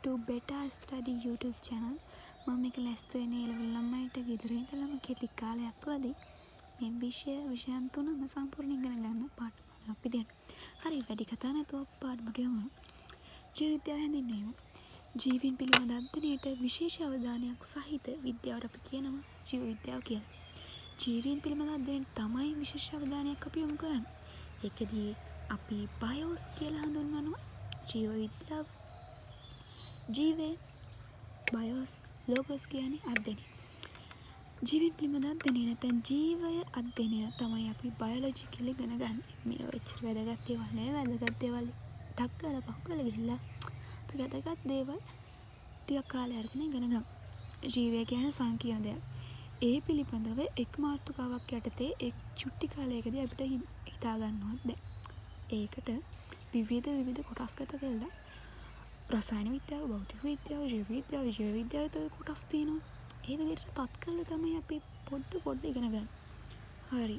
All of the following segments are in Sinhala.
to Beta Study YouTube channel. මම මේක ලැස්ති වෙන්නේ A-level ළමයින්ට ගෙදර ඉඳලාම කෙටි කාලයක් තුළදී මේ විෂයන් තුනම සම්පූර්ණ ඉගෙන ගන්න පාඩමක් විදියට. හරි වැඩි කතා නැතුව පාඩමට යමු. ජීව විද්‍යාව හැඳින්වීම. ජීවීන් පිළිබඳ අධ්‍යයනයට විශේෂ අවධානයක් සහිත විද්‍යාවට අපි කියනවා ජීව විද්‍යාව කියලා. ජීවීන් පිළිබඳ අධ්‍යයනයට තමයි විශේෂ අවධානයක් අපි යොමු කරන්නේ. ඒකදී අපි බයෝස් කියලා හඳුන්වනවා ජීව විද්‍යාව. ජීවේ බයෝස් ලෝගෝස් කියන්නේ අධ්‍යයනය. ජීවීන් පිළිබඳ අධ්‍යයනය නැත්නම් ජීවය අධ්‍යයනය තමයි අපි බයොලොජි කියලා ඉගෙන ගන්න. මේ ඔච්චර වැදගත් දේවල් නෙවෙයි. වැදගත් දේවල් ටක් කරලා පහු කරලා ගිහිල්ලා අපි වැදගත් දේවල් ටිකක් කාලය අරගෙන ඉගෙන ගමු. ජීවය කියන්නේ සංකීර්ණ දෙයක්. ඒ පිළිබඳව එක් මාතෘකාවක් යටතේ එක් චුට්ටි කාලයකදී අපිට හිතා ගන්නවත් බෑ. ඒකට විවිධ කොටස්ගත කළා. රසායන විද්‍යාව, භෞතික විද්‍යාව, ජීව විද්‍යාව, ජීව විද්‍යාව තව කොටස් තියෙනවා. ඒ විදිහට පත් කළා තමයි අපි පොඩ්ඩ ඉගෙන ගන්න. හරි.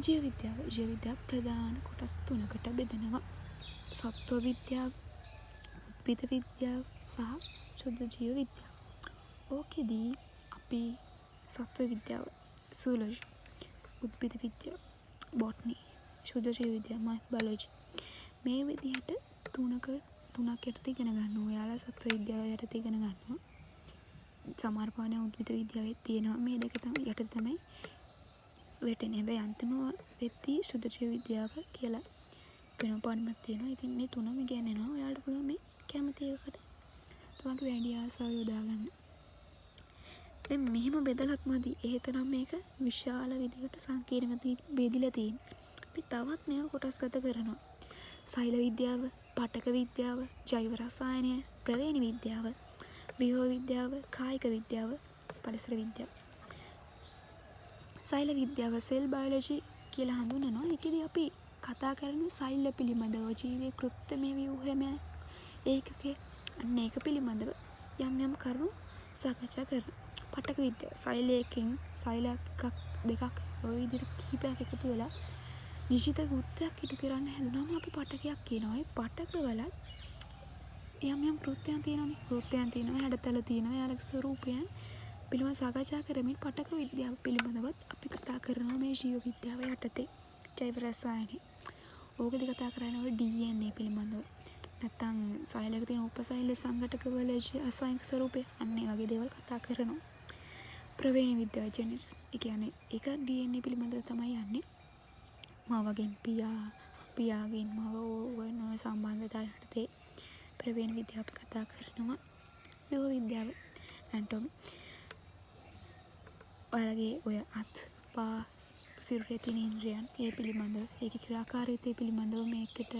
ජීව විද්‍යාව ප්‍රධාන කොටස් තුනකට බෙදෙනවා. සත්ව විද්‍යාව, උද්භිද විද්‍යාව සහ ශුද්ධ ජීව විද්‍යාව. ඕකෙදී අපි සත්ව විද්‍යාව, සුලොජි, උද්භිද විද්‍යාව, බොටනි, ශුද්ධ ජීව විද්‍යාව, මයික්‍රෝබයොලොජි මේ විදිහට තුනක් යටතේ ඉගෙන ගන්නවා. ඔයාලා සත්ව විද්‍යාව යටතේ ඉගෙන ගන්නවා. සමහර පාඩම් උද්භිද විද්‍යාවෙත් තියෙනවා. මේ දෙක තමයි යටතේ තමයි වැටෙන්නේ. හැබැයි අන්තිම වෙද්දී ශුද්ධ ජීව විද්‍යාව කියලා වෙන පාඩමක් තියෙනවා. ඉතින් මේ තුනම ඉගෙනනවා. ඔයාලට පුළුවන් මේ කැමති එකට තමන්ගේ වැඩි ආසාව යොදා ගන්න. දැන් මෙහෙම බෙදලත් මදි. එහෙතරම් මේක විශාල විදිහට සංකීර්ණව බෙදිලා තියෙනවා. අපි තවත් මේව කොටස්ගත කරනවා. සෛල විද්‍යාව, පටක විද්‍යාව, ජෛව රසායනය, ප්‍රවේණ විද්‍යාව, බියෝ විද්‍යාව, කායික විද්‍යාව, පරිසර විද්‍යාව. සෛල විද්‍යාව සෙල් බයොලොජි කියලා හඳුන්වනවා. ඒකෙදි අපි කතා කරන්නේ සෛල පිළිබඳව, ජීවයේ කෘත්‍රිම ව්‍යුහමය ඒකකේ අන්න ඒක පිළිබඳව යම් කරුණු සාකච්ඡා කරනවා. පටක විද්‍යාව සෛලයකින් සෛල දෙකක් ওই විදිහට කිහිපයක් එකතු වෙලා නිශ්චිත කෘත්‍යයක් ඉටු කරන්න හැදුනම අපි පටකයක් කියනවා. ඒ පටක වල යම් කෘත්‍යයන් තියෙනවානේ. කෘත්‍යයන් තියෙනවා, හැඩතල තියෙනවා, යාලක ස්වරූපයන් පිළිබඳව සාකච්ඡා කරමින් පටක විද්‍යාව පිළිබඳවත් අපි කතා කරනවා මේ ජීව විද්‍යාව යටතේ. ජෛව රසායනය. ඕකදී කතා කරන්නේ DNA පිළිබඳව. නැත්තම් සෛලයක තියෙන උපසෛල සංඝටකවල රසායනික ස්වරූපය අන්න ඒ වගේ දේවල් කතා කරනවා. ප්‍රවේණ විද්‍යාව ජෙනටික්ස්. ඒ කියන්නේ ඒක DNA පිළිබඳව තමයි යන්නේ. මවගෙන් පියාගෙන් මව වෙන සම්බන්ධතා යටතේ ප්‍රවේණ විද්‍යාව කතා කරනවා. බියෝ විද්‍යාව ඇන්ටොමි. ඔයාලගේ ඔය අත් පා සිරුරේ තියෙන ඉන්ද්‍රියන් ඒ පිළිබඳව ඒකේ ක්‍රියාකාරීත්වය පිළිබඳව මේකට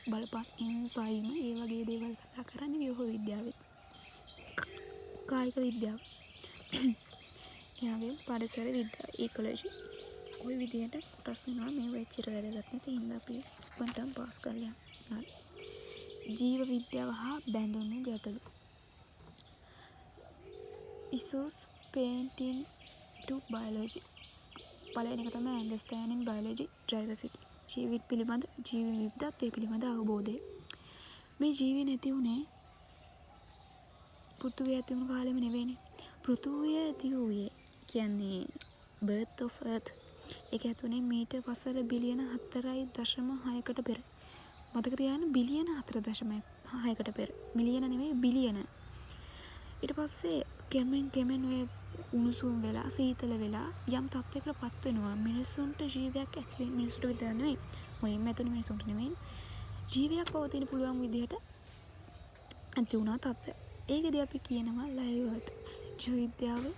බලපාන එන්සයිම් ඒ වගේ දේවල් කතා කරන්නේ බියෝ විද්‍යාවේ. කායික විද්‍යාව. යාගේ පරිසර විද්‍යාව, ඉකොලොජි. ওই විදිහට කොටස් වෙනවා. මේ වෙච්චර වැදගත් නැති හින්දා අපි පොන්ටම් පාස් කරලා යනවා. ජීව විද්‍යාව හා බැඳුණු ගැටලු. issues painting to biology. පළවෙනි එක තමයි understanding biology diversity. ජීවිත පිළිබඳ ජීව විවිධත්වය පිළිබඳ අවබෝධය. මේ ජීවි නැති වුණේ පෘථුවිය ඇති වුණු කාලෙම නෙවෙයිනේ. පෘථුවිය ඇති වූයේ කියන්නේ birth of earth. ඒක ඇතුනේ මීටර් වසර බිලියන 4.6කට පෙර. මතක තියාගන්න බිලියන 4.6කට පෙර. මිලියන නෙවෙයි බිලියන. ඊට පස්සේ කෙමෙන් ඔය උණුසුම් වෙලා සීතල වෙලා යම් තත්යකට පත් වෙනවා. මිනිසුන්ට ජීවයක් ඇති වෙන මිනිසුන්ට විතර නෙවෙයි. මුලින්ම ඇතුනේ මිනිසුන්ට නෙවෙයි. ජීවයක් පවතින පුළුවන් විදිහට ඇති වුණා තත්ත්වය. ඒකදී අපි කියනවා ලයිව් අර්ත්. ජීව විද්‍යාවේ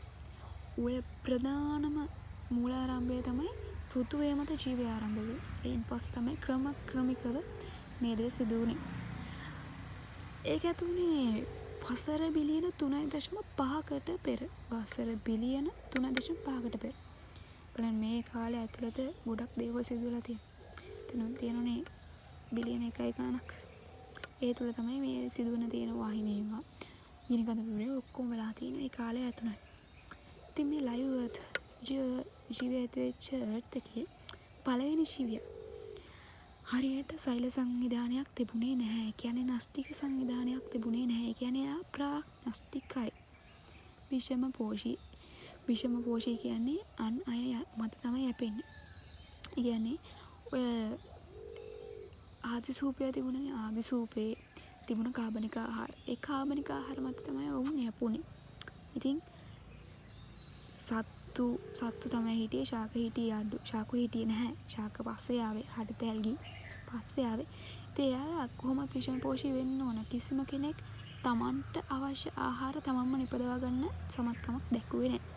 ඔය ප්‍රධානම මූලාරම්භය තමයි පෘථුවිය මත ජීවය ආරම්භ වෙන්නේ. ඒන් පස්සේ තමයි ක්‍රමිකව මේ දේ සිදු වුණේ. ඒක ඇතුනේ වසර බිලියන 3.5කට පෙර. වසර බිලියන 3.5කට පෙර. බලන්න මේ කාලය ඇතුළත ගොඩක් දේවල් සිදු වෙලා තියෙනවා. තියෙනනේ බිලියන 1 ගණක්. ඒ තුල තමයි මේ සිදු වෙන තියෙන වාහිනීවා. ගිනිකඳ පිපිරේ ඔක්කොම වෙලා තියෙන ඒ කාලය ඇතුළත. ඉතින් මේ ලයිව් අර්ත් ජීවය ඇතිවෙච්ච අර්ත් එකේ පළවෙනි ජීවිය හරියට සෛල සංවිධානයක් තිබුණේ නැහැ. ඒ කියන්නේ නාස්තික සංවිධානයක් තිබුණේ නැහැ. ඒ කියන්නේ න්‍යෂ්ටිකයි. විෂම පෝෂී කියන්නේ අන් අය මත තමයි යැපෙන්නේ. ඒ කියන්නේ ඔය ආදිසූපය තිබුණනේ, ආදිසූපේ තිබුණ කාබනික ආහාර. ඒ කාබනික ආහාර මත තමයි ඔවුන් යැපුණේ. ඉතින් සත්තු තමයි හිටියේ, ශාක හිටියේ අඩු. ශාකු හිටියේ නැහැ. ශාක පස්සේ ආවේ. හරිත ඇල්ගි පස්සේ ආවේ. ඉතින් එයාලා කොහොමත් විෂම පෝෂී වෙන්න ඕන. කිසිම කෙනෙක් තමන්ට අවශ්‍ය ආහාර තමන්ම නිපදවා ගන්න සමත්කමක් දැක්ුවේ නැහැ.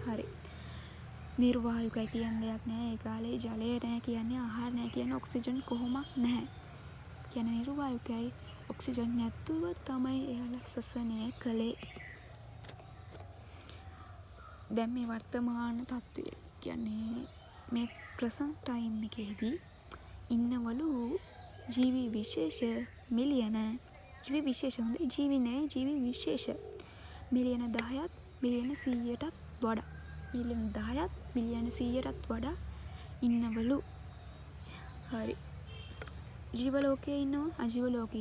හරි. නිර්වායුකයි කියන දෙයක් නැහැ. ඒ කාලේ ජලය නැහැ කියන්නේ, ආහාර නැහැ කියන්නේ, ඔක්සිජන් කොහොමත් නැහැ. කියන්නේ නිර්වායුකයි. ඔක්සිජන් නැතුව තමයි එයාලා සසනය කළේ. දැන් මේ වර්තමාන තත්ත්වය කියන්නේ මේ ප්‍රසන්ට් ටයිම් එකේදී ඉන්නවලු ජීවි විශේෂ මිලියන ජීවි විශේෂ මිලියන 10ක් මිලියන 100ටත් වඩා මිලියන 10ක් මිලියන 100ටත් වඩා ඉන්නවලු. හරි. ජීව ලෝකයේ ඉන්නවා, අජීව ලෝකයේ